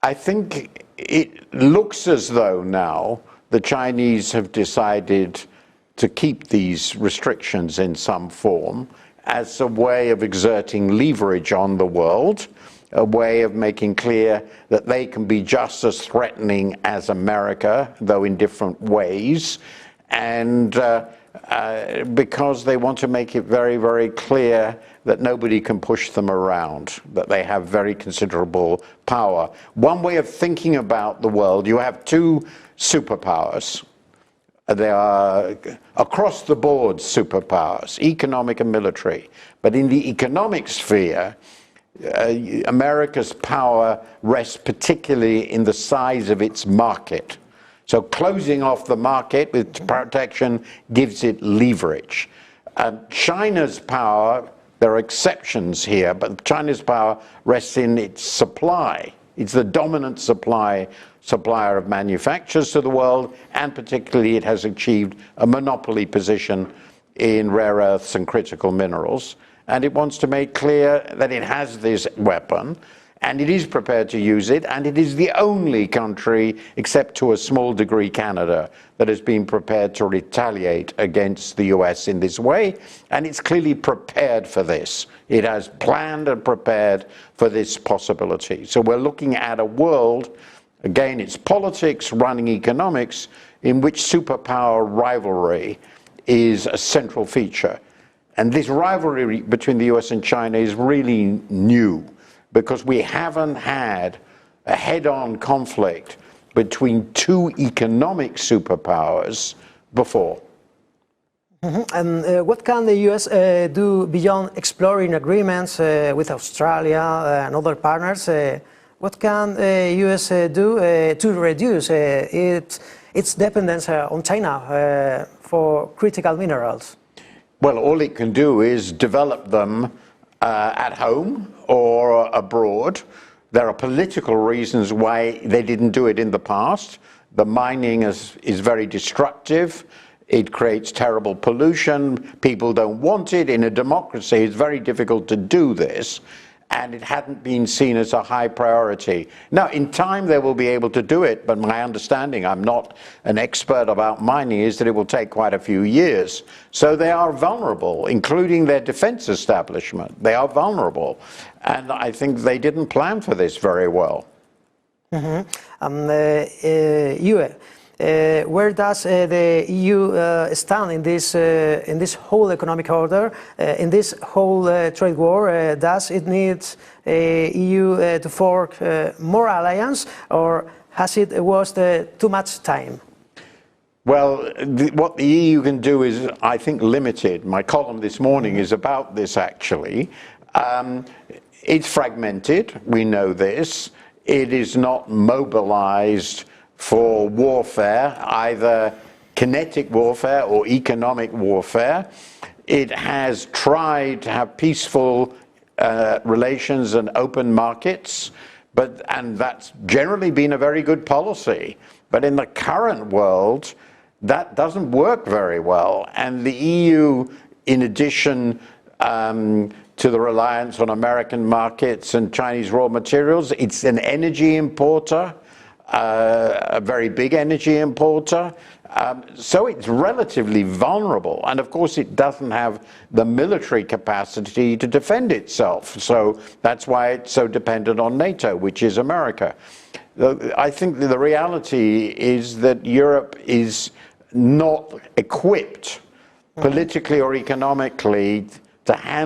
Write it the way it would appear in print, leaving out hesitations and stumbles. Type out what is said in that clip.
I think it looks as though now the Chinese have decided to keep these restrictions in some form as a way of exerting leverage on the world, a way of making clear that they can be just as threatening as America, though in different ways, and because they want to make it very, very clear that nobody can push them around, that they have very considerable power. One way of thinking about the world, you have two superpowers. They are across the board superpowers, economic and military. But in the economic sphere, America's power rests particularly in the size of its market. So closing off the market with protection gives it leverage. China's power, there are exceptions here, but China's power rests in its supply. It's the dominant supplier of manufacturers to the world, and particularly it has achieved a monopoly position in rare earths and critical minerals. And it wants to make clear that it has this weapon, and it is prepared to use it, and it is the only country, except to a small degree Canada, that has been prepared to retaliate against the US in this way, and it's clearly prepared for this. It has planned and prepared for this possibility. So we're looking at a world, again, it's politics running economics, in which superpower rivalry is a central feature. And this rivalry between the US and China is really new, because we haven't had a head-on conflict between two economic superpowers before. And what can the US do beyond exploring agreements with Australia and other partners? What can the US do to reduce its dependence on China for critical minerals? Well, all it can do is develop them at home or abroad. There are political reasons why they didn't do it in the past. The mining is very destructive. It creates terrible pollution. People don't want it. In a democracy, it's very difficult to do this. And it hadn't been seen as a high priority. Now, in time, they will be able to do it, but my understanding, I'm not an expert about mining, is that it will take quite a few years. So they are vulnerable, including their defense establishment. They are vulnerable. And I think they didn't plan for this very well. Where does the EU stand in this whole economic order, in this whole trade war? Does it need EU to form more alliance, or has it wasted too much time? Well, what the EU can do is, I think, limited. My column this morning is about this, actually. It's fragmented, we know this. It is not mobilized for warfare, either kinetic warfare or economic warfare. It has tried to have peaceful relations and open markets, and that's generally been a very good policy. But in the current world, that doesn't work very well. And the EU, in addition to the reliance on American markets and Chinese raw materials, it's an energy importer, a very big energy importer, so it's relatively vulnerable, and of course it doesn't have the military capacity to defend itself, so that's why it's so dependent on NATO, which is America. I think the reality is that Europe is not equipped politically or economically to handle